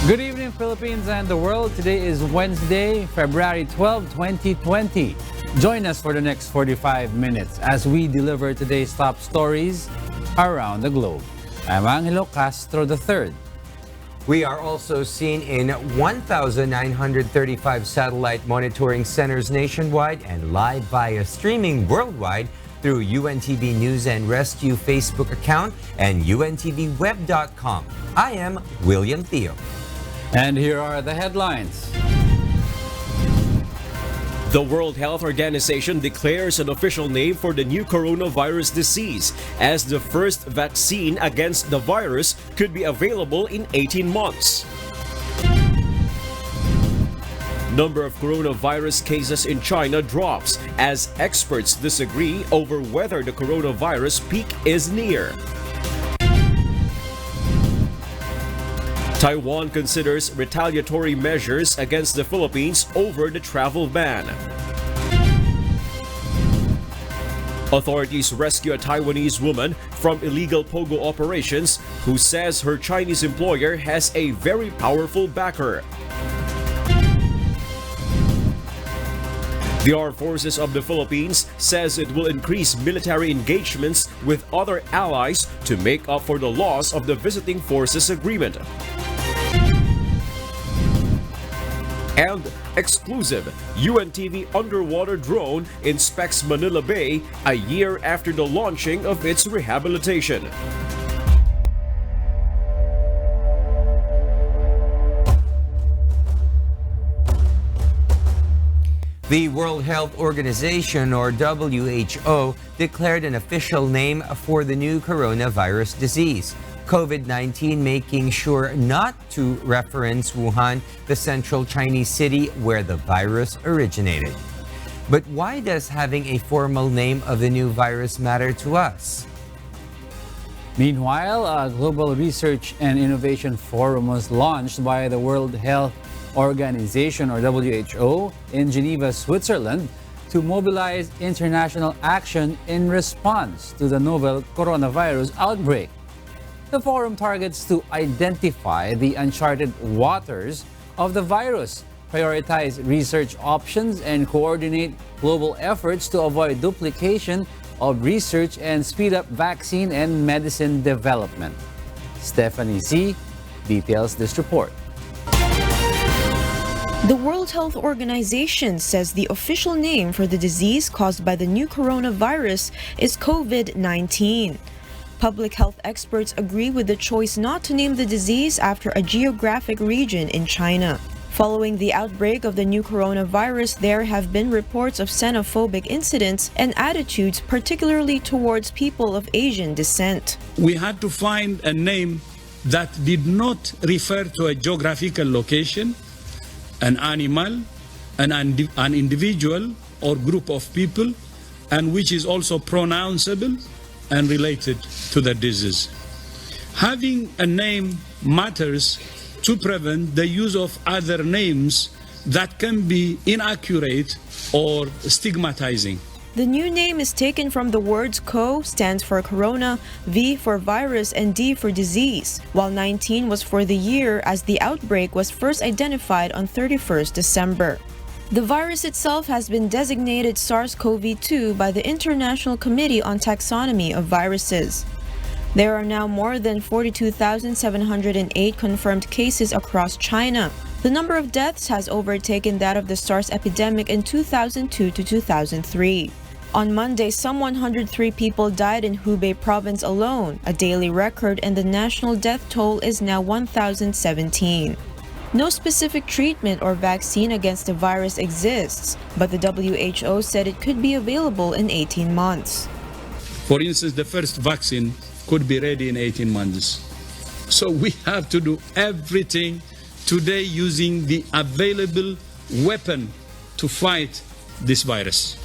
Good evening, Philippines and the world. Today is Wednesday, February 12, 2020. Join us for the next 45 minutes as we deliver today's top stories around the globe. I'm Angelo Castro III. We are also seen in 1,935 satellite monitoring centers nationwide and live via streaming worldwide through UNTV News and Rescue Facebook account and UNTVweb.com. I am William Theo. And here are the headlines. The World Health Organization declares an official name for the new coronavirus disease, as the first vaccine against the virus could be available in 18 months. Number of coronavirus cases in China drops as experts disagree over whether the coronavirus peak is near. Taiwan considers retaliatory measures against the Philippines over the travel ban. Authorities rescue a Taiwanese woman from illegal pogo operations who says her Chinese employer has a very powerful backer. The Armed Forces of the Philippines says it will increase military engagements with other allies to make up for the loss of the Visiting Forces Agreement. And exclusive, UNTV underwater drone inspects Manila Bay a year after the launching of its rehabilitation. The World Health Organization, or WHO, declared an official name for the new coronavirus disease, COVID-19, making sure not to reference Wuhan, the central Chinese city where the virus originated. But why does having a formal name of the new virus matter to us? Meanwhile, a global research and innovation forum was launched by the World Health Organization, or WHO, in Geneva, Switzerland, to mobilize international action in response to the novel coronavirus outbreak. The forum targets to identify the uncharted waters of the virus, prioritize research options, and coordinate global efforts to avoid duplication of research and speed up vaccine and medicine development. Stephanie Z details this report. The World Health Organization says the official name for the disease caused by the new coronavirus is COVID-19. Public health experts agree with the choice not to name the disease after a geographic region in China. Following the outbreak of the new coronavirus, there have been reports of xenophobic incidents and attitudes, particularly towards people of Asian descent. We had to find a name that did not refer to a geographical location, an animal, an individual or group of people, and which is also pronounceable and related to the disease. Having a name matters to prevent the use of other names that can be inaccurate or stigmatizing. The new name is taken from the words CO stands for corona, V for virus, and D for disease, while 19 was for the year as the outbreak was first identified on 31st December. The virus itself has been designated SARS-CoV-2 by the International Committee on Taxonomy of Viruses. There are now more than 42,708 confirmed cases across China. The number of deaths has overtaken that of the SARS epidemic in 2002 to 2003. On Monday, some 103 people died in Hubei province alone, a daily record, and the national death toll is now 1,017. No specific treatment or vaccine against the virus exists, but the WHO said it could be available in 18 months. For instance, the first vaccine could be ready in 18 months. So we have to do everything today using the available weapon to fight this virus,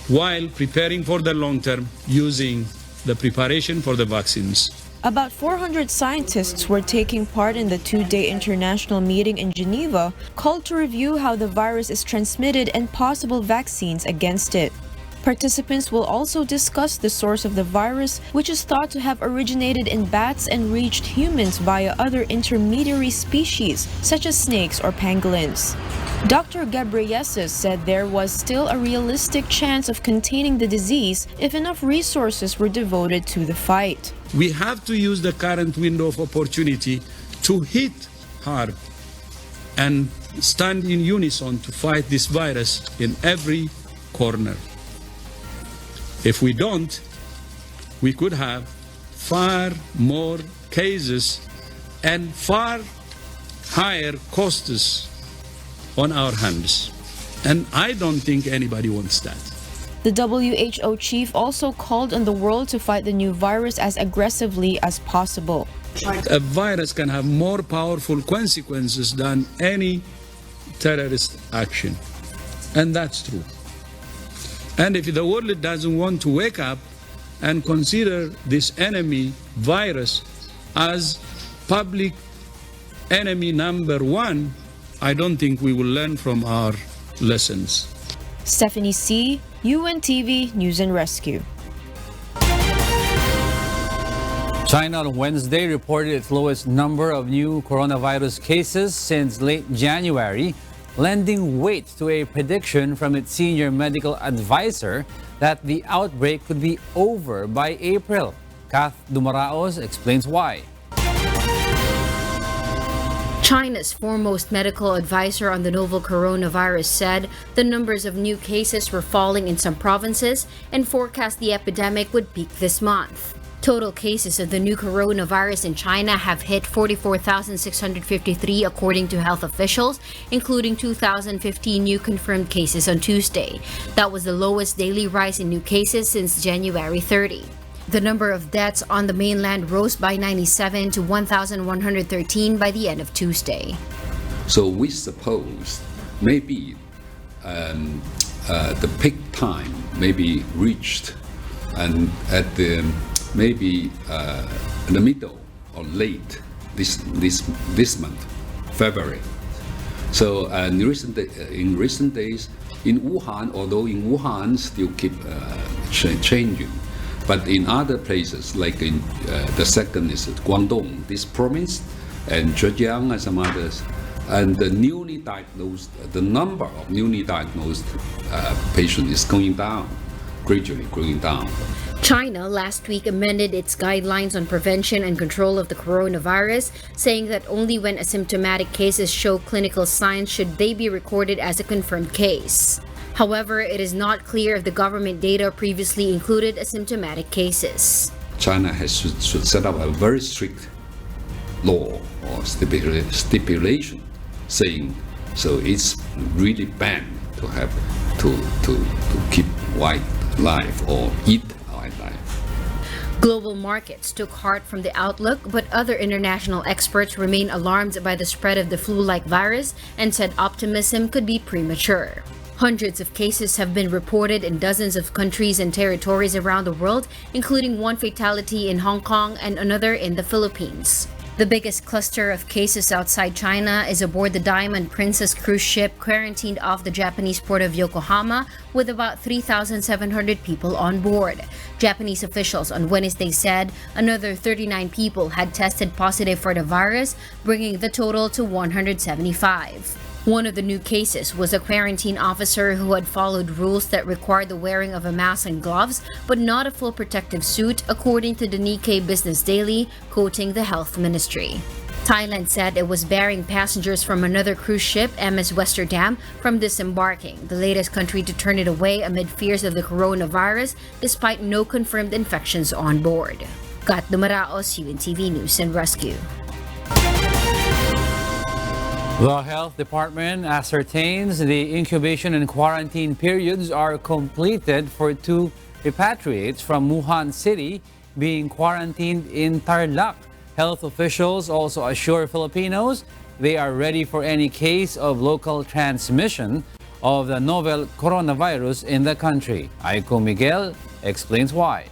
while preparing for the long term using the preparation for the vaccines. About 400 scientists were taking part in the two-day international meeting in Geneva, called to review how the virus is transmitted and possible vaccines against it. Participants will also discuss the source of the virus, which is thought to have originated in bats and reached humans via other intermediary species, such as snakes or pangolins. Dr. Ghebreyesus said there was still a realistic chance of containing the disease if enough resources were devoted to the fight. We have to use the current window of opportunity to hit hard and stand in unison to fight this virus in every corner. If we don't, we could have far more cases and far higher costs on our hands. And I don't think anybody wants that. The WHO chief also called on the world to fight the new virus as aggressively as possible. A virus can have more powerful consequences than any terrorist action. And that's true. And if the world doesn't want to wake up and consider this enemy virus as public enemy number one, I don't think we will learn from our lessons. Stephanie C., UNTV News and Rescue. China on Wednesday reported its lowest number of new coronavirus cases since late January, lending weight to a prediction from its senior medical advisor that the outbreak could be over by April. Kath Dumaraos explains why. China's foremost medical advisor on the novel coronavirus said the numbers of new cases were falling in some provinces and forecast the epidemic would peak this month. Total cases of the new coronavirus in China have hit 44,653 according to health officials, including 2,015 new confirmed cases on Tuesday. That was the lowest daily rise in new cases since January 30. The number of deaths on the mainland rose by 97 to 1,113 by the end of Tuesday. So we suppose maybe the peak time may be reached and at the maybe in the middle or late this month, February. So in recent days in Wuhan, although in Wuhan still keep changing, but in other places like in the second is Guangdong, this province, and Zhejiang and some others, and the number of newly diagnosed patients is going down, gradually going down. China last week amended its guidelines on prevention and control of the coronavirus, saying that only when asymptomatic cases show clinical signs should they be recorded as a confirmed case. However, it is not clear if the government data previously included asymptomatic cases. China should set up a very strict law or stipulation saying so it's really banned to have to keep wildlife or eat wildlife. Global markets took heart from the outlook, but other international experts remain alarmed by the spread of the flu-like virus and said optimism could be premature. Hundreds of cases have been reported in dozens of countries and territories around the world, including one fatality in Hong Kong and another in the Philippines. The biggest cluster of cases outside China is aboard the Diamond Princess cruise ship quarantined off the Japanese port of Yokohama with about 3,700 people on board. Japanese officials on Wednesday said another 39 people had tested positive for the virus, bringing the total to 175. One of the new cases was a quarantine officer who had followed rules that required the wearing of a mask and gloves, but not a full protective suit, according to the Nikkei Business Daily, quoting the health ministry. Thailand said it was barring passengers from another cruise ship, MS Westerdam, from disembarking, the latest country to turn it away amid fears of the coronavirus, despite no confirmed infections on board. Kat Dumaraos, UNTV News and Rescue. The health department ascertains the incubation and quarantine periods are completed for 2 repatriates from Wuhan City being quarantined in Tarlac. Health officials also assure Filipinos they are ready for any case of local transmission of the novel coronavirus in the country. Aiko Miguel explains why.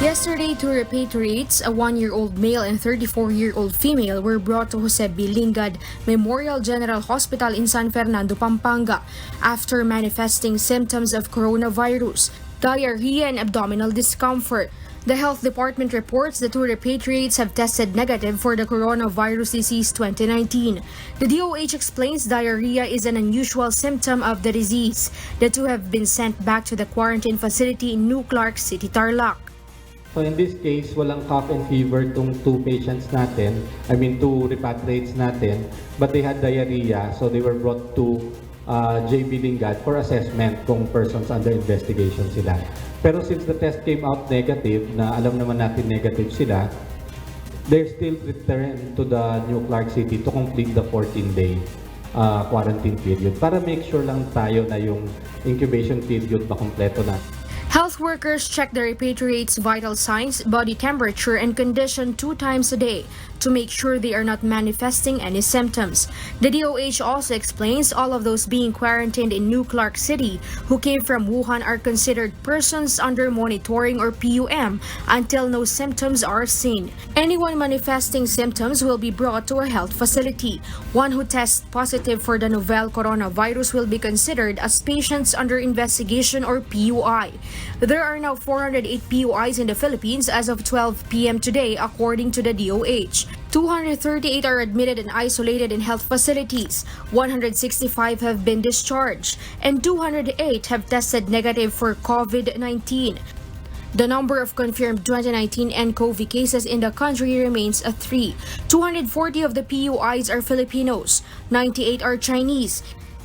Yesterday, two repatriates, a 1-year-old male and 34-year-old female, were brought to Jose B. Lingad Memorial General Hospital in San Fernando, Pampanga, after manifesting symptoms of coronavirus, diarrhea, and abdominal discomfort. The health department reports the two repatriates have tested negative for the coronavirus disease 2019. The DOH explains diarrhea is an unusual symptom of the disease. The two have been sent back to the quarantine facility in New Clark City, Tarlac. So in this case, walang cough and fever tong two patients natin, two repatriates natin, but they had diarrhea, so they were brought to JB Lingad for assessment kung persons under investigation sila. Pero since the test came out negative, na alam naman natin negative sila, they're still returned to the New Clark City to complete the 14-day quarantine period para make sure lang tayo na yung incubation period makompleto na. Health workers check the repatriates' vital signs, body temperature, and condition 2 times a day to make sure they are not manifesting any symptoms. The DOH also explains all of those being quarantined in New Clark City who came from Wuhan are considered persons under monitoring or PUM until no symptoms are seen. Anyone manifesting symptoms will be brought to a health facility. One who tests positive for the novel coronavirus will be considered as patients under investigation or PUI. There are now 408 PUIs in the Philippines as of 12 p.m. today, according to the DOH. 238 are admitted and isolated in health facilities, 165 have been discharged, and 208 have tested negative for COVID-19. The number of confirmed 2019 nCoV cases in the country remains at 3. 240 of the PUIs are Filipinos, 98 are Chinese,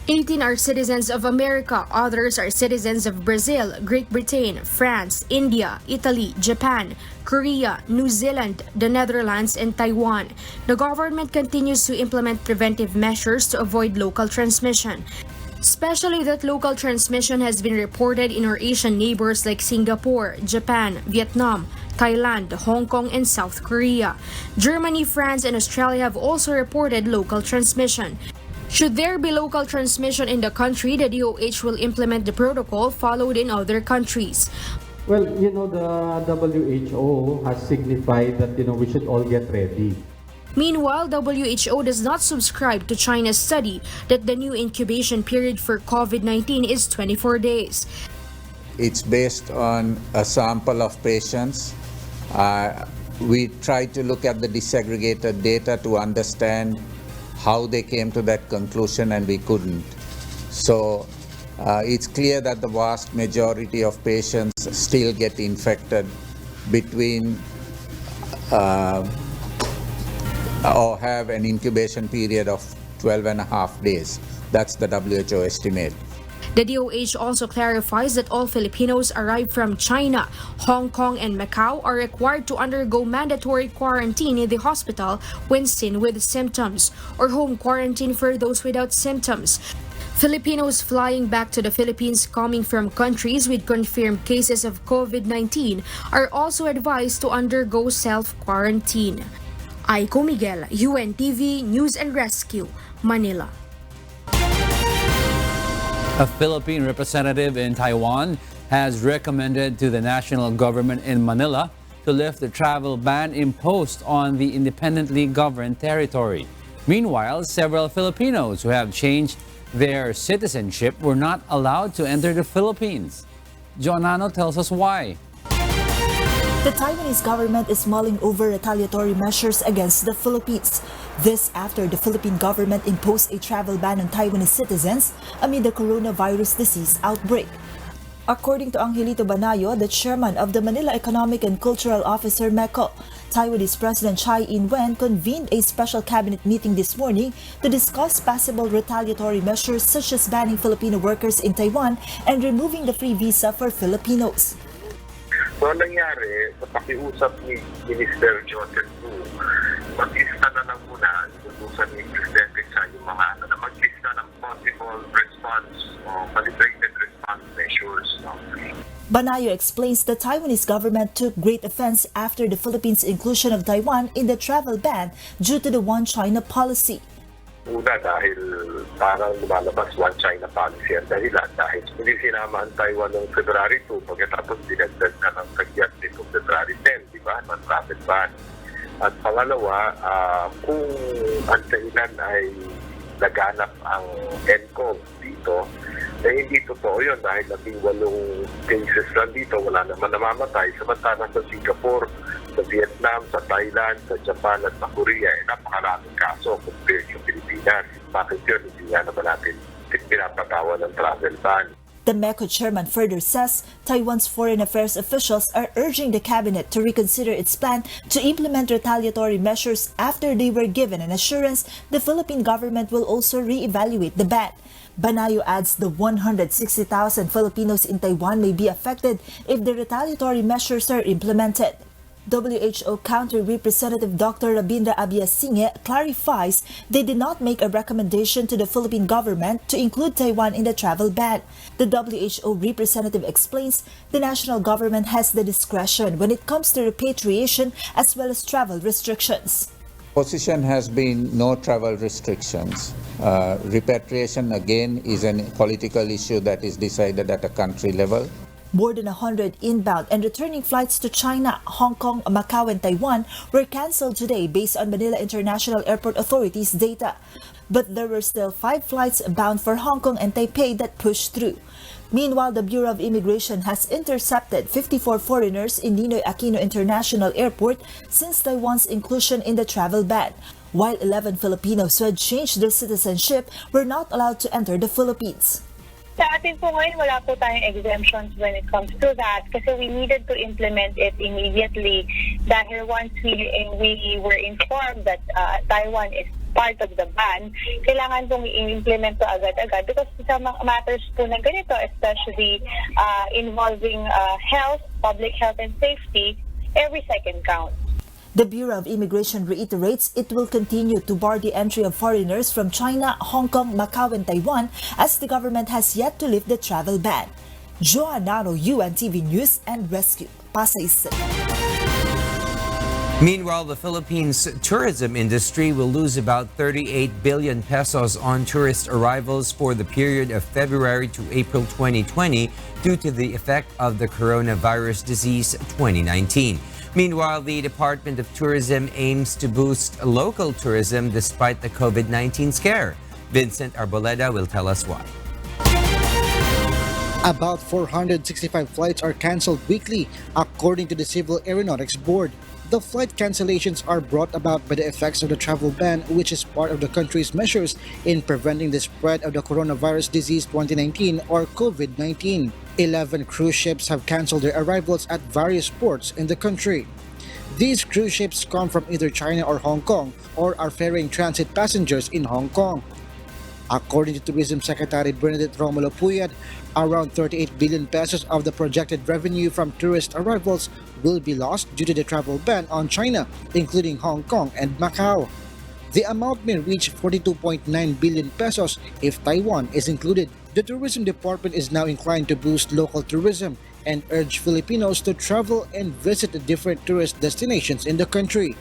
18 are citizens of America, others are citizens of Brazil, Great Britain, France, India, Italy, Japan, Korea, New Zealand, the Netherlands, and Taiwan. The government continues to implement preventive measures to avoid local transmission, especially that local transmission has been reported in our Asian neighbors like Singapore, Japan, Vietnam, Thailand, Hong Kong, and South Korea. Germany, France, and Australia have also reported local transmission. Should there be local transmission in the country, the DOH will implement the protocol followed in other countries. Well, the WHO has signified that, we should all get ready. Meanwhile, WHO does not subscribe to China's study that the new incubation period for COVID-19 is 24 days. It's based on a sample of patients. We tried to look at the disaggregated data to understand how they came to that conclusion, and we couldn't. So it's clear that the vast majority of patients still get infected between or have an incubation period of 12 and a half days. That's the WHO estimate. The DOH also clarifies that all Filipinos arrived from China, Hong Kong, and Macau are required to undergo mandatory quarantine in the hospital when seen with symptoms, or home quarantine for those without symptoms. Filipinos flying back to the Philippines coming from countries with confirmed cases of COVID-19 are also advised to undergo self-quarantine. Aiko Miguel, UNTV News and Rescue, Manila. A Philippine representative in Taiwan has recommended to the national government in Manila to lift the travel ban imposed on the independently governed territory. Meanwhile, several Filipinos who have changed their citizenship were not allowed to enter the Philippines. Joanano tells us why. The Taiwanese government is mulling over retaliatory measures against the Philippines. This after the Philippine government imposed a travel ban on Taiwanese citizens amid the coronavirus disease outbreak. According to Angelito Banayo, the chairman of the Manila Economic and Cultural Officer MECO, Taiwanese President Tsai Ing-wen convened a special cabinet meeting this morning to discuss possible retaliatory measures such as banning Filipino workers in Taiwan and removing the free visa for Filipinos. So, nangyari, sa pakiusap ni Minister Joseph Wu, mag-lista na lang muna, inutusan ni Presidente sa yung mga na mag-lista ng possible response o calibrated response measures. Banayo explains the Taiwanese government took great offense after the Philippines' inclusion of Taiwan in the travel ban due to the One China policy. Una, dahil parang lumalabas one China policy ang dahilan dahil hindi sinama ang Taiwan noong February 2 pagkatapos dinagdag na ng kagyat nitong February 10, di ba? Ng travel ban. At pangalawa, kung ang dahilan ay naganap ang ENCOM dito, hindi totoo yun dahil 18 cases lang dito, wala naman namamatay. Samantalang sa Singapore, sa Vietnam, sa Thailand, sa Japan at sa Korea, napakaraming kaso compared sa Pilipinas. Bakit yun? Hindi nga naman natin pinapatawan ng travel ban. The MECO chairman further says Taiwan's foreign affairs officials are urging the cabinet to reconsider its plan to implement retaliatory measures after they were given an assurance the Philippine government will also re-evaluate the ban. Banayo adds the 160,000 Filipinos in Taiwan may be affected if the retaliatory measures are implemented. WHO Counter Representative Dr. Rabindra Abiyasinge clarifies they did not make a recommendation to the Philippine government to include Taiwan in the travel ban. The WHO representative explains the national government has the discretion when it comes to repatriation as well as travel restrictions. Position has been no travel restrictions. Repatriation again is a political issue that is decided at a country level. More than 100 inbound and returning flights to China, Hong Kong, Macau, and Taiwan were cancelled today based on Manila International Airport Authority's data. But there were still 5 flights bound for Hong Kong and Taipei that pushed through. Meanwhile, the Bureau of Immigration has intercepted 54 foreigners in Ninoy Aquino International Airport since Taiwan's inclusion in the travel ban, while 11 Filipinos who had changed their citizenship were not allowed to enter the Philippines. Sa atin po ngayon, wala po tayong exemptions when it comes to that kasi we needed to implement it immediately dahil once we were informed that Taiwan is part of the ban, kailangan pong i-implement to agad-agad because sa matters po na ganito, especially involving health, public health and safety, every second counts. The Bureau of Immigration reiterates it will continue to bar the entry of foreigners from China, Hong Kong, Macau, and Taiwan as the government has yet to lift the travel ban. Joanaro, UNTV News and Rescue, Pasay City. Meanwhile, the Philippines' tourism industry will lose about 38 billion pesos on tourist arrivals for the period of February to April 2020 due to the effect of the coronavirus disease 2019. Meanwhile, the Department of Tourism aims to boost local tourism despite the COVID-19 scare. Vincent Arboleda will tell us why. About 465 flights are cancelled weekly, according to the Civil Aeronautics Board. The flight cancellations are brought about by the effects of the travel ban, which is part of the country's measures in preventing the spread of the coronavirus disease 2019 or COVID-19. 11 cruise ships have cancelled their arrivals at various ports in the country. These cruise ships come from either China or Hong Kong or are ferrying transit passengers in Hong Kong. According to Tourism Secretary Bernadette Romulo Puyat, around 38 billion pesos of the projected revenue from tourist arrivals will be lost due to the travel ban on China, including Hong Kong and Macau. The amount may reach 42.9 billion pesos if Taiwan is included. The Tourism Department is now inclined to boost local tourism and urge Filipinos to travel and visit the different tourist destinations in the country.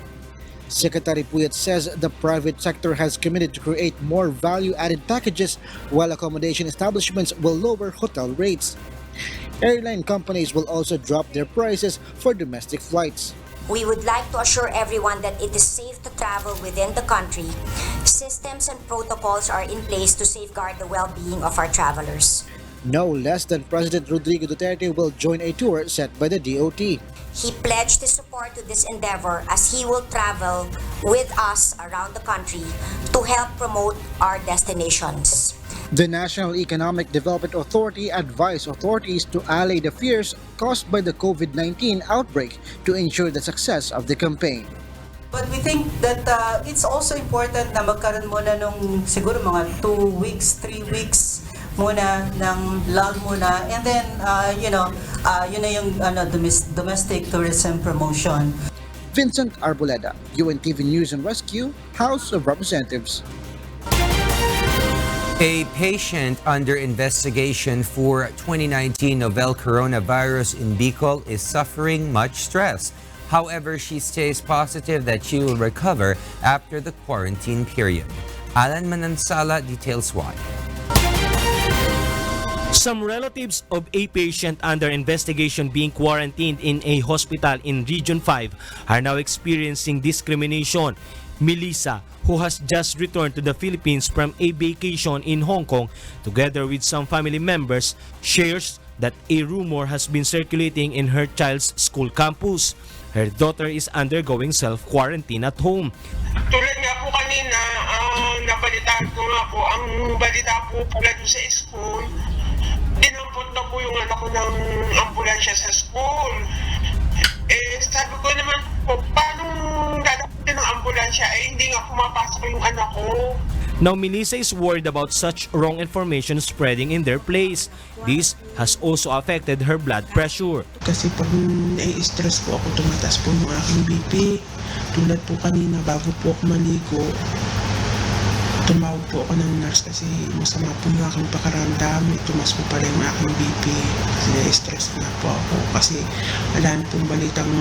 Secretary Puyat says the private sector has committed to create more value-added packages while accommodation establishments will lower hotel rates. Airline companies will also drop their prices for domestic flights. We would like to assure everyone that it is safe to travel within the country. Systems and protocols are in place to safeguard the well-being of our travelers. No less than President Rodrigo Duterte will join a tour set by the DOT. He pledged his support to this endeavor as he will travel with us around the country to help promote our destinations. The National Economic Development Authority advised authorities to allay the fears caused by the COVID-19 outbreak to ensure the success of the campaign. But we think that it's also important na magkaroon muna nung siguro mga 2 weeks, 3 weeks muna ng lag muna, and then yun na yung domestic tourism promotion. Vincent Arboleda, UNTV News and Rescue, House of Representatives. A patient under investigation for 2019 novel coronavirus in Bicol is suffering much stress. However, she stays positive that she will recover after the quarantine period. Alan Manansala details why. Some relatives of a patient under investigation being quarantined in a hospital in Region 5 are now experiencing discrimination. Melissa, who has just returned to the Philippines from a vacation in Hong Kong, together with some family members, shares that a rumor has been circulating in her child's school campus. Her daughter is undergoing self-quarantine at home. Tulad nga po kanina, nabalitaan ko nga po, ang balita po pala doon sa school, dinampot na po yung anak ko ng ambulansya sa school. Sabi ko naman po, paano dadaputin ng ambulansya? Hindi nga pumapasok yung anak ko. Now, Melissa is worried about such wrong information spreading in their place. This has also affected her blood pressure. Kasi pag nai-stress po ako, tumataas po yung aking BP. Tulad po kanina, bago po ako maligo, tumawag po ako ng nurse kasi masama po yung aking pakaramdam. Tumas po pala yung aking BP. Kasi na-stress na po ako. Kasi wala na pong balitang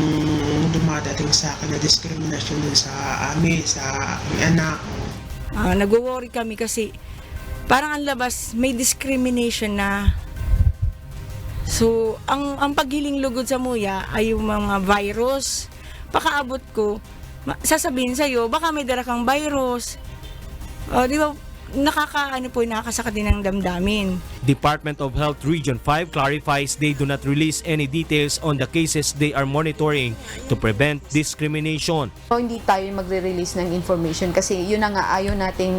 dumadating sa akin na discrimination din sa amin, sa aking anak. Nag-worry kami kasi parang ang labas may discrimination na. So, ang paghiling lugod sa muya ay yung mga virus. Pakaabot ko, sasabihin sa'yo, baka may dala kang virus. Di ba, nakakasakit din ng damdamin. Department of Health Region 5 clarifies they do not release any details on the cases they are monitoring to prevent discrimination. Hindi tayo magre-release ng information kasi yun na nga, ayaw nating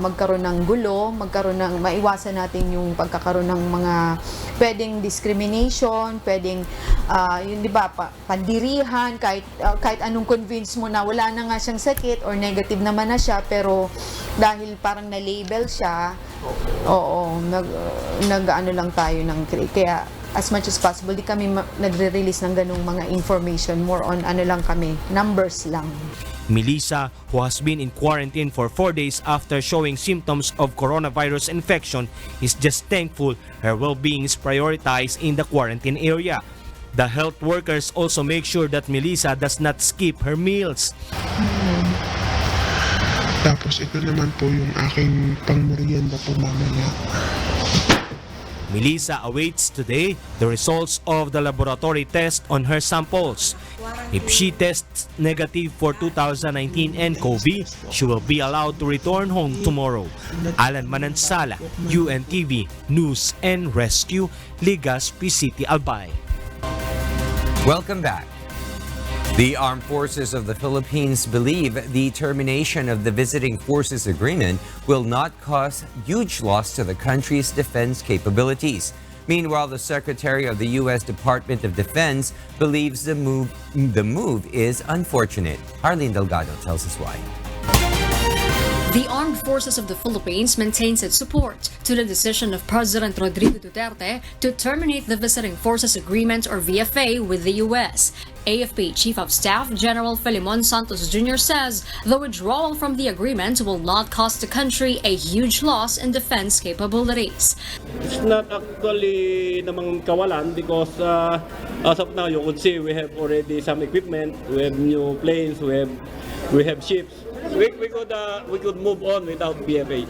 magkaroon ng gulo, maiwasan natin yung pagkakaroon ng mga pwedeng discrimination, pwedeng yun, di ba, pandirihan, kahit anong convince mo na wala na nga siyang sakit or negative naman na siya, pero dahil parang na-label siya, nag-ano lang tayo ng kaya as much as possible di kami nagre-release ng ganung mga information, more on ano lang kami, numbers lang. Melissa, who has been in quarantine for 4 days after showing symptoms of coronavirus infection, is just thankful her well-being is prioritized in the quarantine area. The health workers also make sure that Melissa does not skip her meals. Tapos ito naman po yung aking pangmerienda po mamaya. Melissa awaits today the results of the laboratory test on her samples. If she tests negative for 2019 nCoV, she will be allowed to return home tomorrow. Alan Manansala, UNTV News and Rescue, Legazpi City, Albay. Welcome back. The Armed Forces of the Philippines believe the termination of the Visiting Forces Agreement will not cause huge loss to the country's defense capabilities. Meanwhile, the Secretary of the U.S. Department of Defense believes the move is unfortunate. Arlene Delgado tells us why. The Armed Forces of the Philippines maintains its support to the decision of President Rodrigo Duterte to terminate the Visiting Forces Agreement or VFA with the U.S. AFP Chief of Staff General Filimon Santos Jr. says the withdrawal from the agreement will not cost the country a huge loss in defense capabilities. It's not actually namang kawalan because as of now you could see we have already some equipment, we have new planes, we have ships. We could move on without BFA.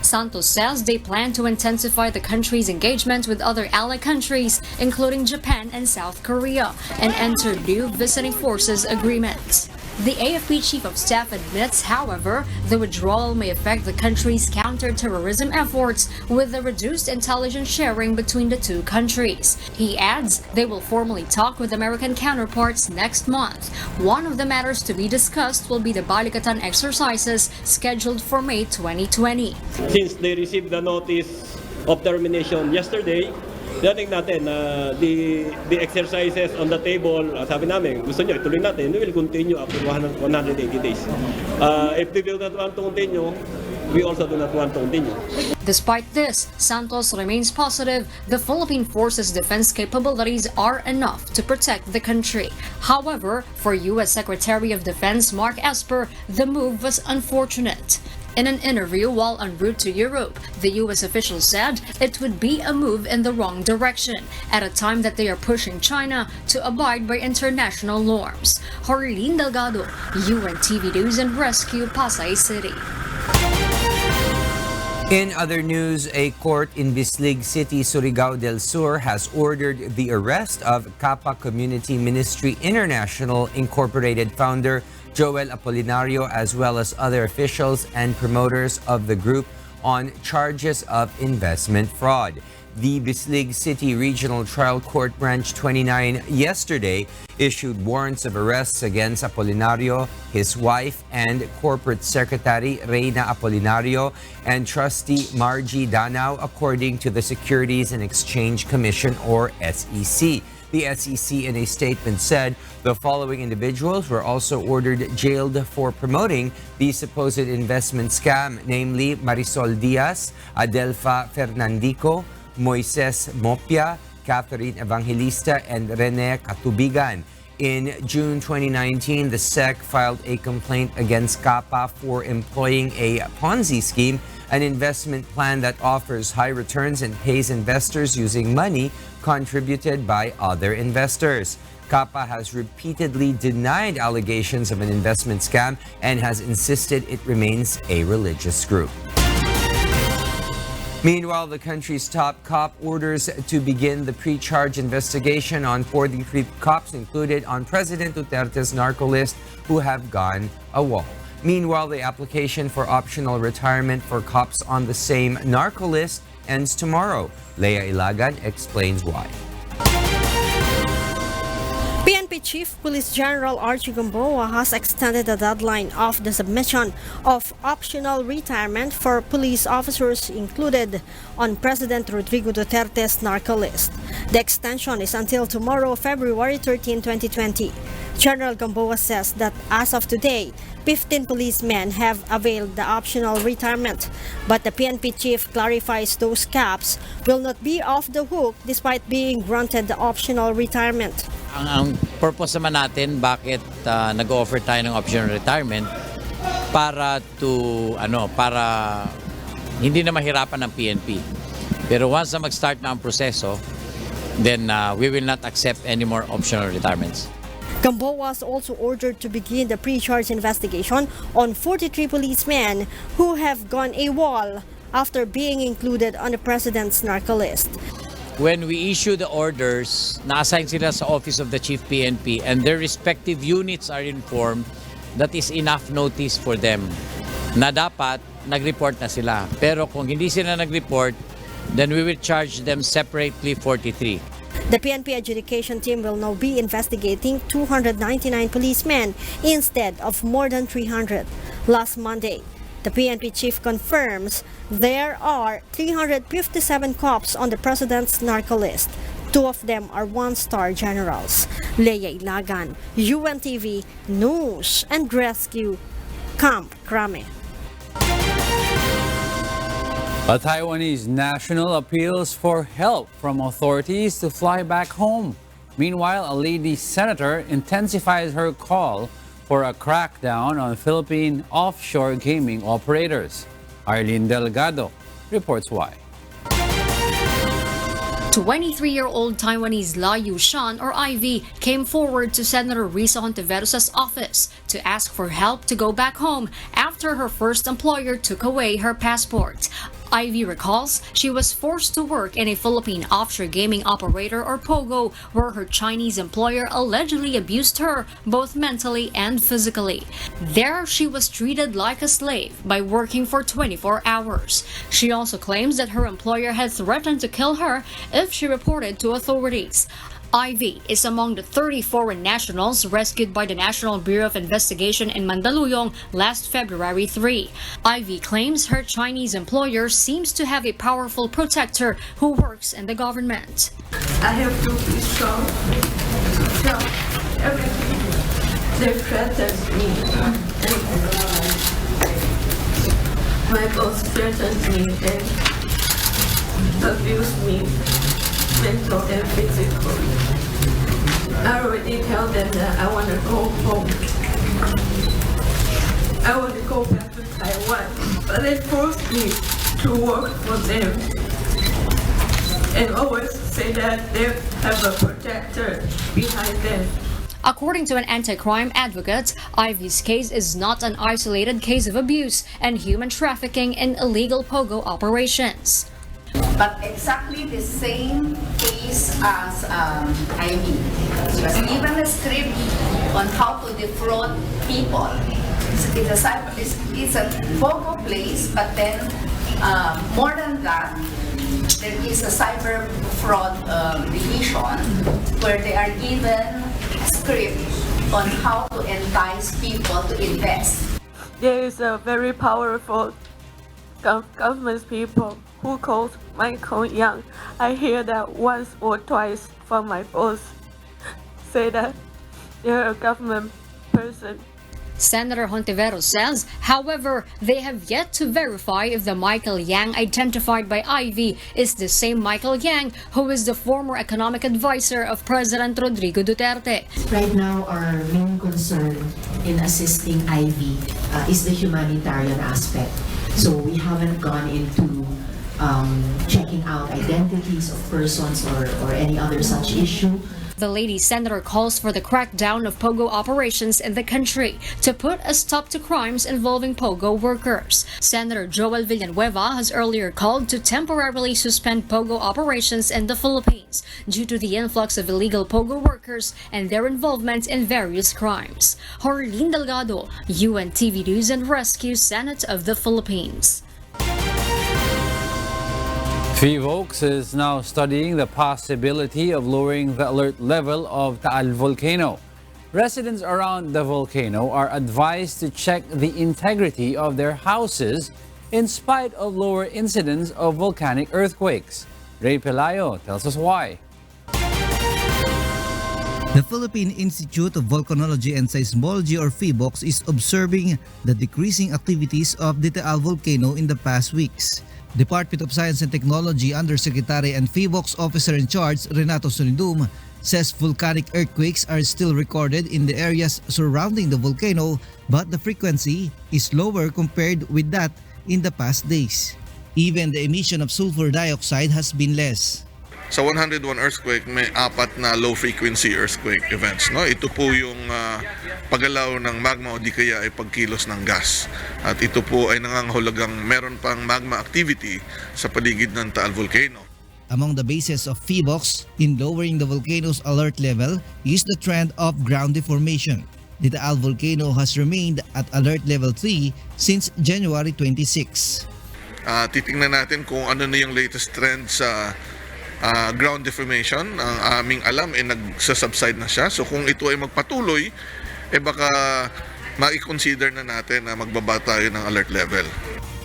Santos says they plan to intensify the country's engagement with other allied countries, including Japan and South Korea, and enter new visiting forces agreements. The AFP Chief of Staff admits, however, the withdrawal may affect the country's counter-terrorism efforts with the reduced intelligence sharing between the two countries. He adds they will formally talk with American counterparts next month. One of the matters to be discussed will be the Balikatan exercises scheduled for May 2020. Since they received the notice of termination yesterday, dating natin the exercises on the table, sabi namin, gusto nyo ituloy natin, we will continue after 180 days. If they do not want to continue, we also do not want to continue. Despite this, Santos remains positive the Philippine Forces' defense capabilities are enough to protect the country. However, for U.S. Secretary of Defense Mark Esper, the move was unfortunate. In an interview while en route to Europe, the U.S. official said it would be a move in the wrong direction at a time that they are pushing China to abide by international norms. Jorlene Delgado, UNTV News and Rescue, Pasay City. In other news, a court in Bislig City, Surigao del Sur has ordered the arrest of Kappa Community Ministry International Incorporated founder Joel Apolinario, as well as other officials and promoters of the group on charges of investment fraud. The Bislig City Regional Trial Court Branch 29 yesterday issued warrants of arrests against Apolinario, his wife, and corporate secretary Reyna Apolinario, and trustee Margie Danao, according to the Securities and Exchange Commission, or SEC. The SEC in a statement said the following individuals were also ordered jailed for promoting the supposed investment scam, namely Marisol Diaz, Adelfa Fernandico, Moises Mopia, Catherine Evangelista, and Rene Katubigan. In June 2019, the SEC filed a complaint against Kappa for employing a Ponzi scheme, an investment plan that offers high returns and pays investors using money contributed by other investors. Kappa has repeatedly denied allegations of an investment scam and has insisted it remains a religious group. Meanwhile, the country's top cop orders to begin the pre-charge investigation on 43 cops included on President Duterte's narco list who have gone AWOL. Meanwhile, the application for optional retirement for cops on the same narco list ends tomorrow. Leia Ilagan explains why. PNP Chief Police General Archie Gamboa has extended the deadline of the submission of optional retirement for police officers included on President Rodrigo Duterte's narco list. The extension is until tomorrow, February 13, 2020. General Gamboa says that as of today, 15 policemen have availed the optional retirement, but the PNP chief clarifies those caps will not be off the hook despite being granted the optional retirement. Ang purpose naman natin bakit nag-offer tayo ng optional retirement para hindi na mahirapan ng PNP. Pero once na mag-start na ang proseso, then we will not accept any more optional retirements. Gamboa was also ordered to begin the pre-charge investigation on 43 policemen who have gone AWOL after being included on the President's narco list. When we issue the orders, na-assign sila sa Office of the Chief PNP and their respective units are informed, that is enough notice for them na dapat nag-report na sila. Pero kung hindi sila nag-report, then we will charge them separately 43. The PNP adjudication team will now be investigating 299 policemen instead of more than 300. Last Monday, the PNP chief confirms there are 357 cops on the President's narco list. 2 of them are one-star generals. Leia Ilagan, UNTV News and Rescue, Camp Crame. A Taiwanese national appeals for help from authorities to fly back home. Meanwhile, a lady senator intensifies her call for a crackdown on Philippine offshore gaming operators. Arlene Delgado reports why. 23-year-old Taiwanese La Yushan, or Ivy, came forward to Senator Risa Hontiveros' office to ask for help to go back home after her first employer took away her passport. Ivy recalls she was forced to work in a Philippine offshore gaming operator, or POGO, where her Chinese employer allegedly abused her both mentally and physically. There, she was treated like a slave by working for 24 hours. She also claims that her employer had threatened to kill her if she reported to authorities. Ivy is among the 30 foreign nationals rescued by the National Bureau of Investigation in Mandaluyong last February 3. Ivy claims her Chinese employer seems to have a powerful protector who works in the government. I have to be strong, tell everything. They threatened me. My boss threatened me and abused me. Mental and physical. I already tell them that I want to go home. I want to go back to Taiwan, but they forced me to work for them and always say that they have a protector behind them. According to an anti-crime advocate, Ivy's case is not an isolated case of abuse and human trafficking in illegal pogo operations. But exactly the same case as Ivy. She was given a script on how to defraud people. It's a pogo place, but then more than that, there is a cyber fraud division where they are given a script on how to entice people to invest. There is a very powerful government people who calls Michael Young. I hear that once or twice from my boss say that they're a government person. Senator Hontiveros says, however, they have yet to verify if the Michael Yang identified by Ivy is the same Michael Yang who is the former economic advisor of President Rodrigo Duterte. Right now, our main concern in assisting Ivy is the humanitarian aspect. So we haven't gone into checking out identities of persons or any other such issue. The lady senator calls for the crackdown of pogo operations in the country to put a stop to crimes involving pogo workers. Senator Joel Villanueva has earlier called to temporarily suspend pogo operations in the Philippines due to the influx of illegal pogo workers and their involvement in various crimes. Jorlene Delgado, UNTV News and Rescue, Senate of the Philippines. Oaks is now studying the possibility of lowering the alert level of Taal volcano. Residents around the volcano are advised to check the integrity of their houses in spite of lower incidence of volcanic earthquakes. Ray Pelayo tells us why. The Philippine Institute of Volcanology and Seismology, or PHIVOLCS, is observing the decreasing activities of the Taal volcano in the past weeks. Department of Science and Technology Undersecretary and PHIVOLCS Officer in Charge Renato Sonidum says volcanic earthquakes are still recorded in the areas surrounding the volcano, but the frequency is lower compared with that in the past days. Even the emission of sulfur dioxide has been less. Sa 101 earthquake, may 4 na low-frequency earthquake events. No? Ito po yung paggalaw ng magma o di kaya ay pagkilos ng gas. At ito po ay nangangahulugang meron pang magma activity sa paligid ng Taal volcano. Among the bases of PHIVOLCS in lowering the volcano's alert level is the trend of ground deformation. The Taal volcano has remained at alert level 3 since January 26. Titingnan natin kung ano na yung latest trend sa ground deformation. Ang aming alam ay nagsasubside na siya. So kung ito ay magpatuloy, baka ma-consider na natin na magbaba tayo ng alert level.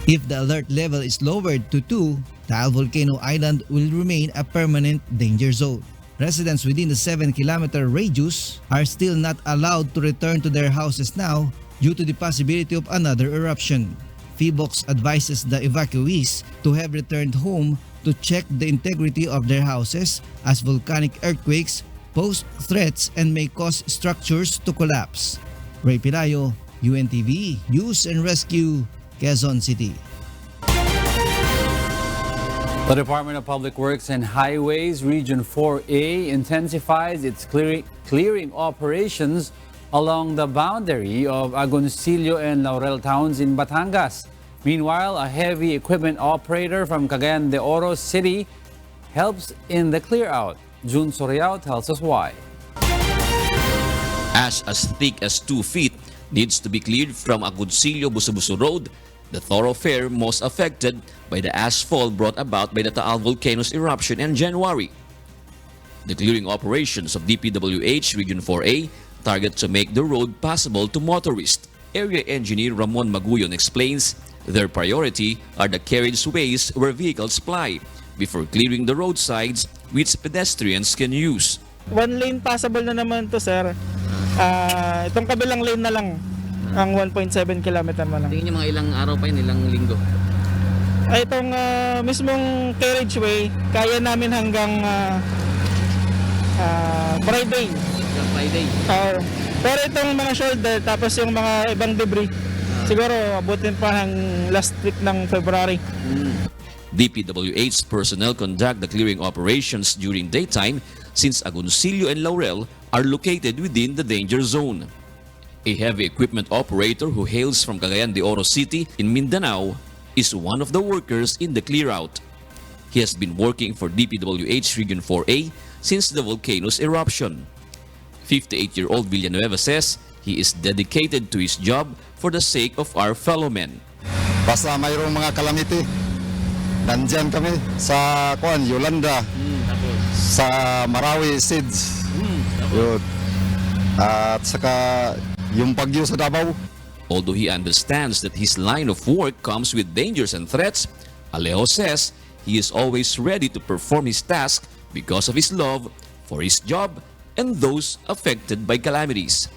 If the alert level is lowered to 2, Taal Volcano Island will remain a permanent danger zone. Residents within the 7-kilometer radius are still not allowed to return to their houses now due to the possibility of another eruption. PHIVOLCS advises the evacuees to have returned home to check the integrity of their houses as volcanic earthquakes pose threats and may cause structures to collapse. Ray Pelayo, UNTV, News and Rescue, Quezon City. The Department of Public Works and Highways Region 4A intensifies its clearing operations along the boundary of Agoncillo and Laurel towns in Batangas. Meanwhile, a heavy equipment operator from Cagayan de Oro City helps in the clear-out. June Soriao tells us why. Ash as thick as 2 feet needs to be cleared from Agoncillo-Buso-Buso Road, the thoroughfare most affected by the ashfall brought about by the Taal volcano's eruption in January. The clearing operations of DPWH Region 4A target to make the road passable to motorists. Area Engineer Ramon Maguyon explains their priority are the carriageways where vehicles ply before clearing the roadsides which pedestrians can use. 1 lane passable na naman to, sir. Itong kabilang lane na lang ang 1.7 kilometer na lang. Tingin niyo mga ilang araw pa yun, ilang linggo? Itong mismong carriageway, kaya namin hanggang Friday. Friday. Pero itong mga shoulder, tapos yung mga ibang debris, siguro abutin pa ng last week ng February. DPWH personnel conduct the clearing operations during daytime since Agoncillo and Laurel are located within the danger zone. A heavy equipment operator who hails from Cagayan de Oro City in Mindanao is one of the workers in the clear-out. He has been working for DPWH Region 4A since the volcano's eruption. 58-year-old Villanueva says he is dedicated to his job for the sake of our fellow men. Basta mayroong mga calamity, nandyan kami sa Yolanda, sa Marawi Seeds, yun. At saka yung bagyo sa Davao. Although he understands that his line of work comes with dangers and threats, Alejo says he is always ready to perform his task because of his love for his job and those affected by calamities.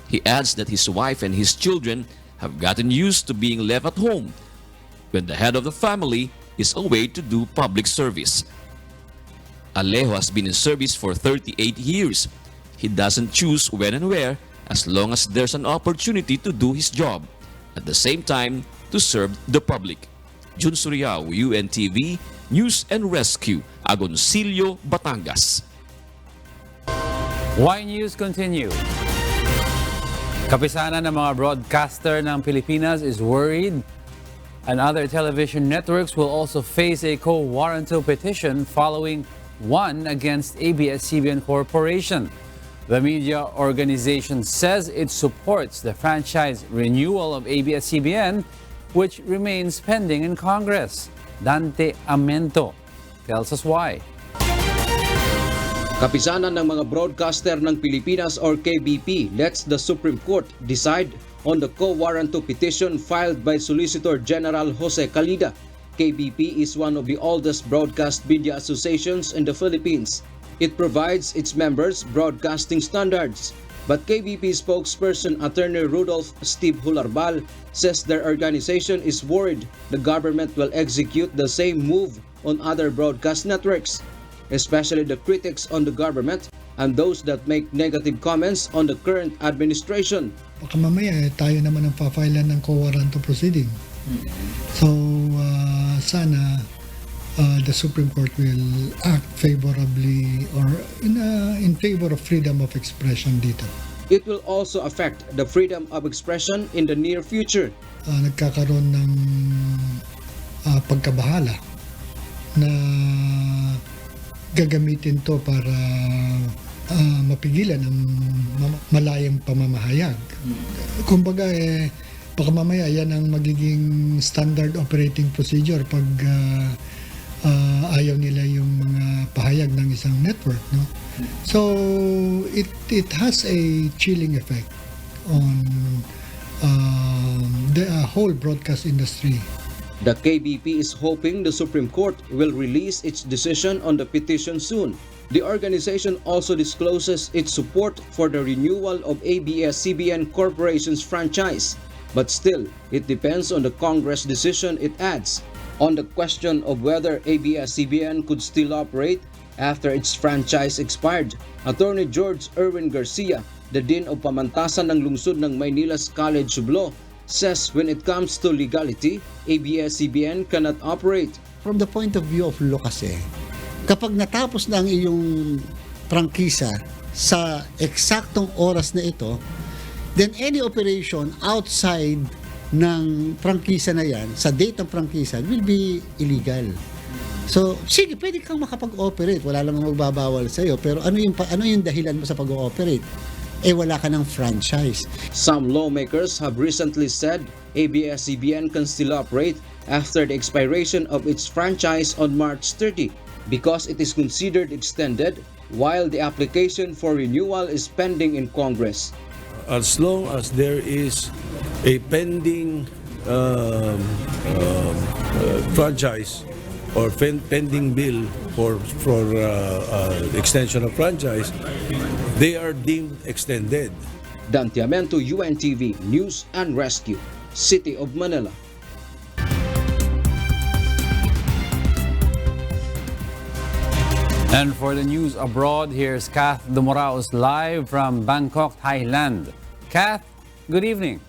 He adds that his wife and his children have gotten used to being left at home when the head of the family is away to do public service. Alejo has been in service for 38 years. He doesn't choose when and where as long as there's an opportunity to do his job, at the same time to serve the public. Jun Suriao, UNTV, News and Rescue, Agoncillo, Batangas. Y News continue. Kapisanan ng mga broadcaster ng Pilipinas is worried and other television networks will also face a co-warranto petition following one against ABS-CBN Corporation. The media organization says it supports the franchise renewal of ABS-CBN, which remains pending in Congress. Dante Amento tells us why. Kapisanan ng mga broadcaster ng Pilipinas or KBP lets the Supreme Court decide on the co-warranto petition filed by Solicitor General Jose Calida. KBP is one of the oldest broadcast media associations in the Philippines. It provides its members broadcasting standards. But KBP spokesperson Attorney Rudolph Steve Hularbal says their organization is worried the government will execute the same move on other broadcast networks, especially the critics on the government and those that make negative comments on the current administration. Baka mamaya tayo naman ang pa-filean ng co-warranto proceeding. So sana the Supreme Court will act favorably or in favor of freedom of expression dito. It will also affect the freedom of expression in the near future. Nagkakaroon ng pagkabahala na gagamitin to para mapigilan ang malayang pamamahayag. Kumbaga baka mamaya yan ang magiging standard operating procedure pag ayaw nila yung mga pahayag ng isang network, no? So it has a chilling effect on the whole broadcast industry. The KBP is hoping the Supreme Court will release its decision on the petition soon. The organization also discloses its support for the renewal of ABS-CBN Corporation's franchise, but still, it depends on the Congress decision, it adds. On the question of whether ABS-CBN could still operate after its franchise expired, Attorney George Erwin Garcia, the Dean of Pamantasan ng Lungsod ng Maynila's College of Law, says when it comes to legality, ABS-CBN cannot operate. From the point of view of law kasi, kapag natapos na ang iyong prangkisa sa eksaktong oras na ito, then any operation outside ng prangkisa na yan, sa date ng prangkisa, will be illegal. So, sige, pwede kang makapag-operate. Wala lang magbabawal sa'yo. Pero ano yung dahilan mo sa pag-ooperate? Wala ka ng franchise. Some lawmakers have recently said ABS-CBN can still operate after the expiration of its franchise on March 30 because it is considered extended while the application for renewal is pending in Congress. As long as there is a pending franchise or pending bill for extension of franchise, they are deemed extended. Dantiamento, UNTV, News and Rescue, City of Manila. And for the news abroad, here's Kath Dumoraos live from Bangkok, Thailand. Kath, good evening.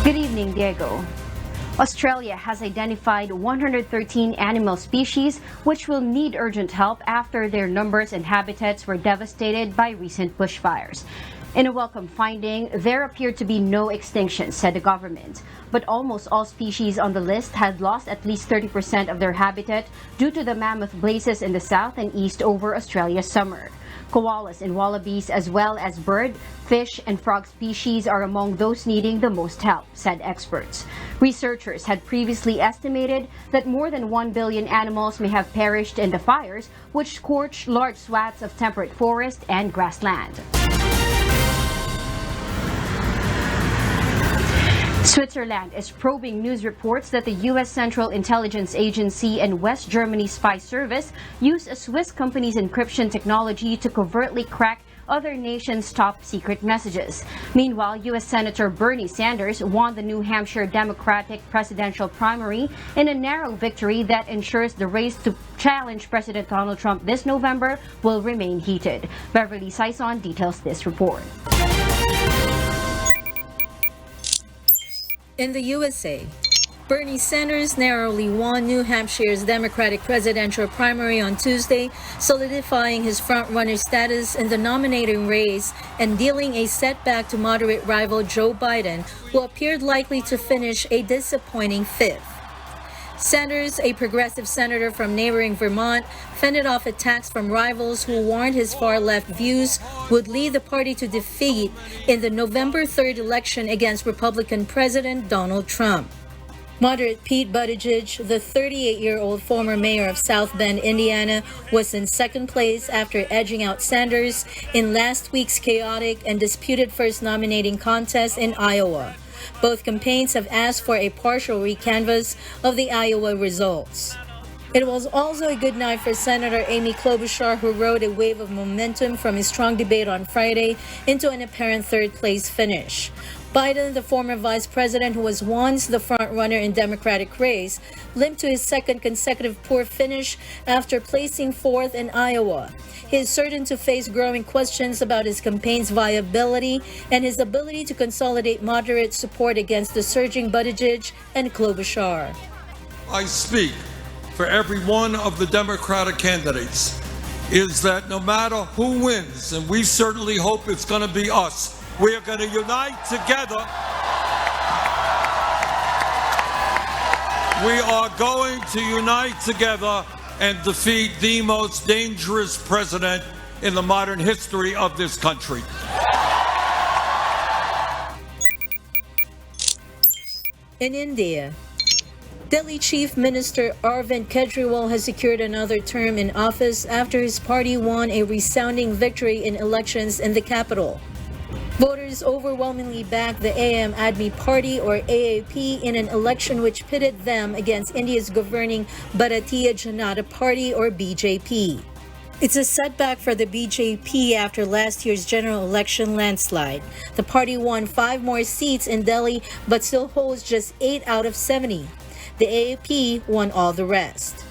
Good evening, Diego. Australia has identified 113 animal species which will need urgent help after their numbers and habitats were devastated by recent bushfires. In a welcome finding, there appeared to be no extinctions, said the government. But almost all species on the list had lost at least 30% of their habitat due to the mammoth blazes in the south and east over Australia's summer. Koalas and wallabies, as well as bird, fish, and frog species are among those needing the most help, said experts. Researchers had previously estimated that more than 1 billion animals may have perished in the fires, which scorched large swaths of temperate forest and grassland. Switzerland is probing news reports that the U.S. Central Intelligence Agency and West Germany spy service used a Swiss company's encryption technology to covertly crack other nations' top-secret messages. Meanwhile, U.S. Senator Bernie Sanders won the New Hampshire Democratic presidential primary in a narrow victory that ensures the race to challenge President Donald Trump this November will remain heated. Beverly Saison details this report. In the USA, Bernie Sanders narrowly won New Hampshire's Democratic presidential primary on Tuesday, solidifying his front-runner status in the nominating race and dealing a setback to moderate rival Joe Biden, who appeared likely to finish a disappointing fifth. Sanders, a progressive senator from neighboring Vermont, fended off attacks from rivals who warned his far-left views would lead the party to defeat in the November 3rd election against Republican President Donald Trump. Moderate Pete Buttigieg, the 38-year-old former mayor of South Bend, Indiana, was in second place after edging out Sanders in last week's chaotic and disputed first nominating contest in Iowa. Both campaigns have asked for a partial recanvass of the Iowa results. It was also a good night for Senator Amy Klobuchar, who rode a wave of momentum from a strong debate on Friday into an apparent third-place finish. Biden, the former vice president who was once the front-runner in Democratic race, limped to his second consecutive poor finish after placing fourth in Iowa. He is certain to face growing questions about his campaign's viability and his ability to consolidate moderate support against the surging Buttigieg and Klobuchar. I speak for every one of the Democratic candidates is that no matter who wins, and we certainly hope it's going to be us, we are going to unite together. We are going to unite together and defeat the most dangerous president in the modern history of this country. In India, Delhi Chief Minister Arvind Kejriwal has secured another term in office after his party won a resounding victory in elections in the capital. Voters overwhelmingly backed the Aam Aadmi Party, or AAP, in an election which pitted them against India's governing Bharatiya Janata Party, or BJP. It's a setback for the BJP after last year's general election landslide. The party won 5 more seats in Delhi but still holds just 8 out of 70. The AAP won all the rest.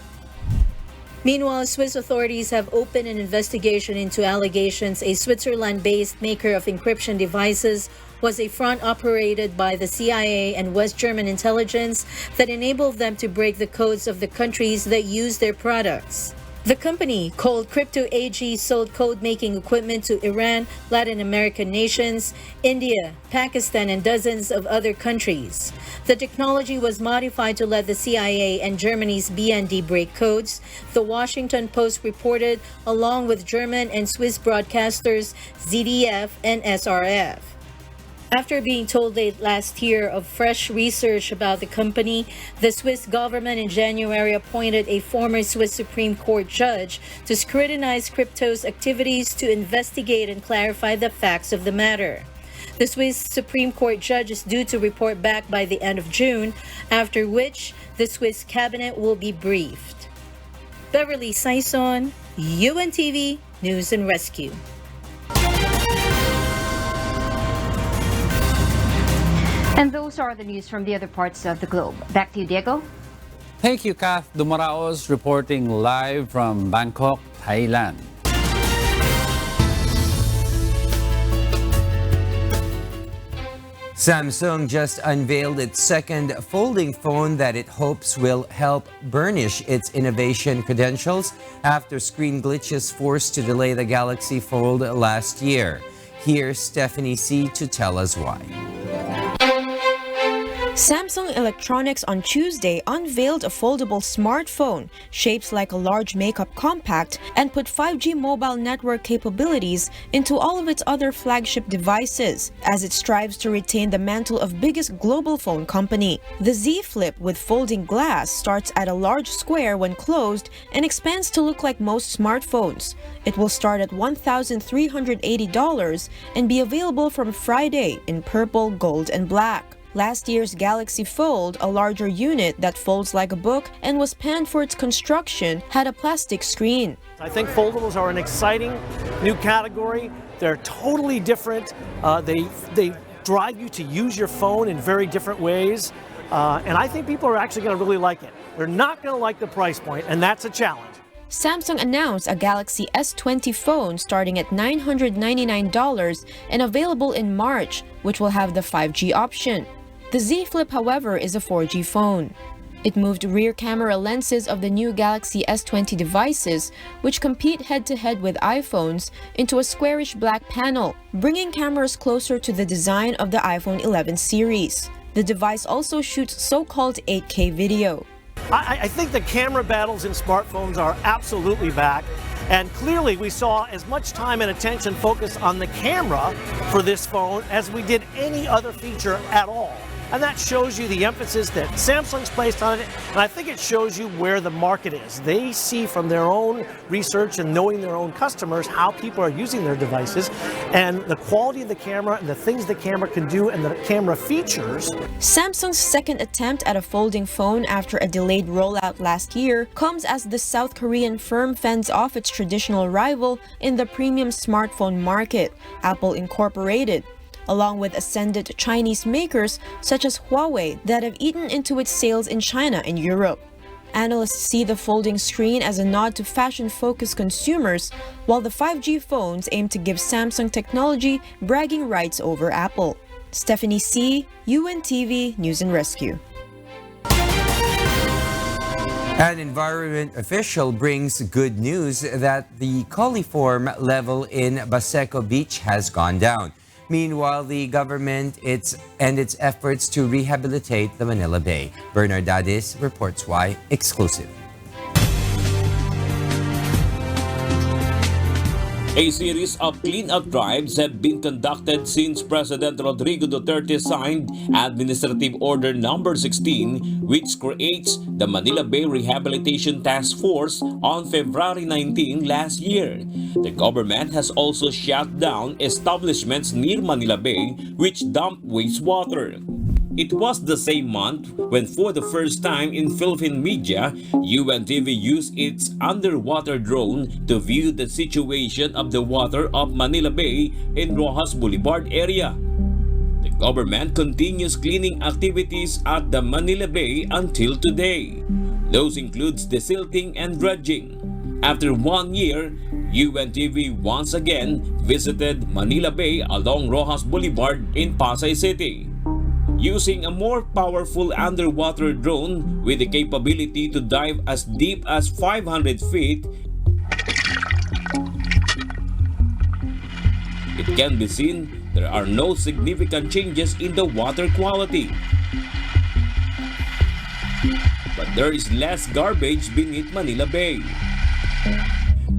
Meanwhile, Swiss authorities have opened an investigation into allegations a Switzerland-based maker of encryption devices was a front operated by the CIA and West German intelligence that enabled them to break the codes of the countries that use their products. The company, called Crypto AG, sold code-making equipment to Iran, Latin American nations, India, Pakistan, and dozens of other countries. The technology was modified to let the CIA and Germany's BND break codes, the Washington Post reported, along with German and Swiss broadcasters ZDF and SRF. After being told late last year of fresh research about the company, the Swiss government in January appointed a former Swiss Supreme Court judge to scrutinize crypto's activities to investigate and clarify the facts of the matter. The Swiss Supreme Court judge is due to report back by the end of June, after which the Swiss cabinet will be briefed. Beverly Saison, UNTV News and Rescue. And those are the news from the other parts of the globe. Back to you, Diego. Thank you, Kath Dumaraos, reporting live from Bangkok, Thailand. Samsung just unveiled its second folding phone that it hopes will help burnish its innovation credentials after screen glitches forced to delay the Galaxy Fold last year. Here's Stephanie C. to tell us why. Samsung Electronics on Tuesday unveiled a foldable smartphone shaped like a large makeup compact and put 5G mobile network capabilities into all of its other flagship devices as it strives to retain the mantle of biggest global phone company. The Z Flip with folding glass starts at a large square when closed and expands to look like most smartphones. It will start at $1,380 and be available from Friday in purple, gold, and black. Last year's Galaxy Fold, a larger unit that folds like a book and was panned for its construction, had a plastic screen. I think foldables are an exciting new category. They're totally different. They drive you to use your phone in very different ways. And I think people are actually going to really like it. They're not going to like the price point, and that's a challenge. Samsung announced a Galaxy S20 phone starting at $999 and available in March, which will have the 5G option. The Z Flip, however, is a 4G phone. It moved rear camera lenses of the new Galaxy S20 devices, which compete head-to-head with iPhones, into a squarish black panel, bringing cameras closer to the design of the iPhone 11 series. The device also shoots so-called 8K video. I think the camera battles in smartphones are absolutely back. And clearly we saw as much time and attention focused on the camera for this phone as we did any other feature at all. And that shows you the emphasis that Samsung's placed on it, and I think it shows you where the market is. They see from their own research and knowing their own customers how people are using their devices and the quality of the camera and the things the camera can do and the camera features. Samsung's second attempt at a folding phone after a delayed rollout last year comes as the South Korean firm fends off its traditional rival in the premium smartphone market, Apple Incorporated, along with ascendant Chinese makers such as Huawei that have eaten into its sales in China and Europe. Analysts see the folding screen as a nod to fashion-focused consumers, while the 5G phones aim to give Samsung technology bragging rights over Apple. Stephanie C., UNTV News and Rescue. An environment official brings good news that the coliform level in Baseco Beach has gone down. Meanwhile, the government its efforts to rehabilitate the Manila Bay. Bernard Dadis reports why, exclusive. A series of clean-up drives have been conducted since President Rodrigo Duterte signed Administrative Order No. 16, which creates the Manila Bay Rehabilitation Task Force on February 19 last year. The government has also shut down establishments near Manila Bay which dump wastewater. It was the same month when, for the first time in Philippine media, UNTV used its underwater drone to view the situation of the water of Manila Bay in Rojas Boulevard area. The government continues cleaning activities at the Manila Bay until today. Those includes desilting and dredging. After 1 year, UNTV once again visited Manila Bay along Rojas Boulevard in Pasay City. Using a more powerful underwater drone with the capability to dive as deep as 500 feet, it can be seen there are no significant changes in the water quality. But there is less garbage beneath Manila Bay.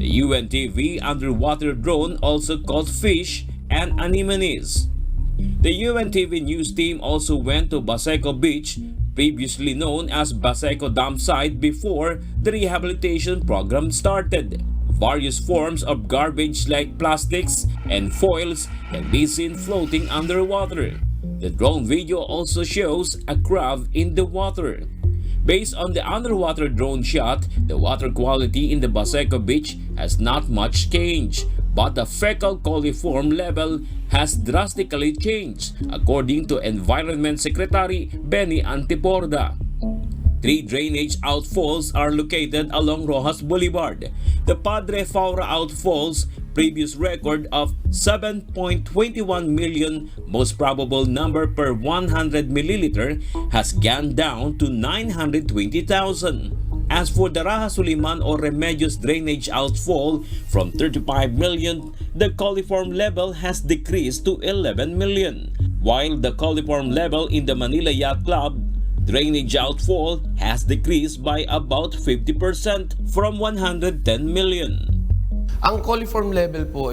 The UNTV underwater drone also caught fish and anemones. The UNTV news team also went to Baseco Beach, previously known as Baseco Dam Site, before the rehabilitation program started. Various forms of garbage like plastics and foils can be seen floating underwater. The drone video also shows a crab in the water. Based on the underwater drone shot, the water quality in the Baseco Beach has not much changed, but the fecal coliform level has drastically changed, according to Environment Secretary Benny Antiporda. 3 drainage outfalls are located along Rojas Boulevard. The Padre Faura outfalls, previous record of 7.21 million most probable number per 100 milliliter has gone down to 920,000. As for the Raha Suliman or Remedios drainage outfall from 35 million, the coliform level has decreased to 11 million, while the coliform level in the Manila Yacht Club drainage outfall has decreased by about 50% from 110 million. Ang coliform level po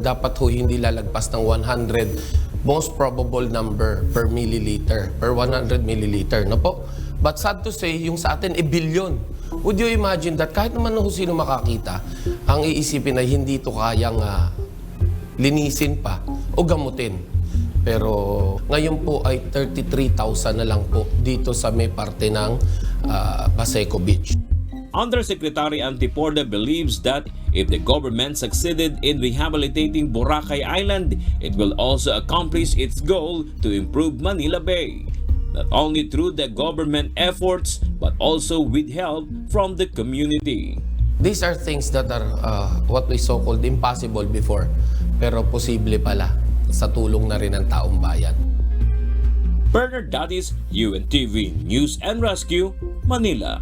dapat ho hindi lalagpas ng 100 most probable number per milliliter, per 100 milliliter, no po? But sad to say, yung sa atin billion. Would you imagine that kahit naman ho sino makakita, ang iisipin ay hindi ito kayang linisin pa o gamutin. Pero ngayon po ay 33,000 na lang po dito sa may parte ng Paseco Beach. Undersecretary Antiporda believes that if the government succeeded in rehabilitating Boracay Island, it will also accomplish its goal to improve Manila Bay. Not only through the government efforts, but also with help from the community. These are things that are what we so-called impossible before, pero posible pala sa tulong na rin ng taong bayan. Bernard Dadis, UNTV News and Rescue, Manila.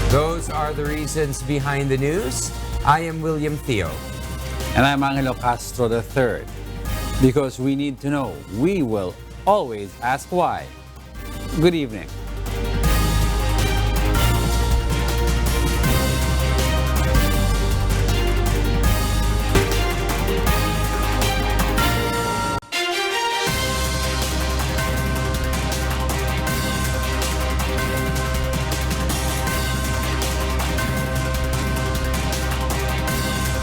Those are the reasons behind the news. I am William Theo. And I'm Angelo Castro III. Because we need to know, we will always ask why. Good evening.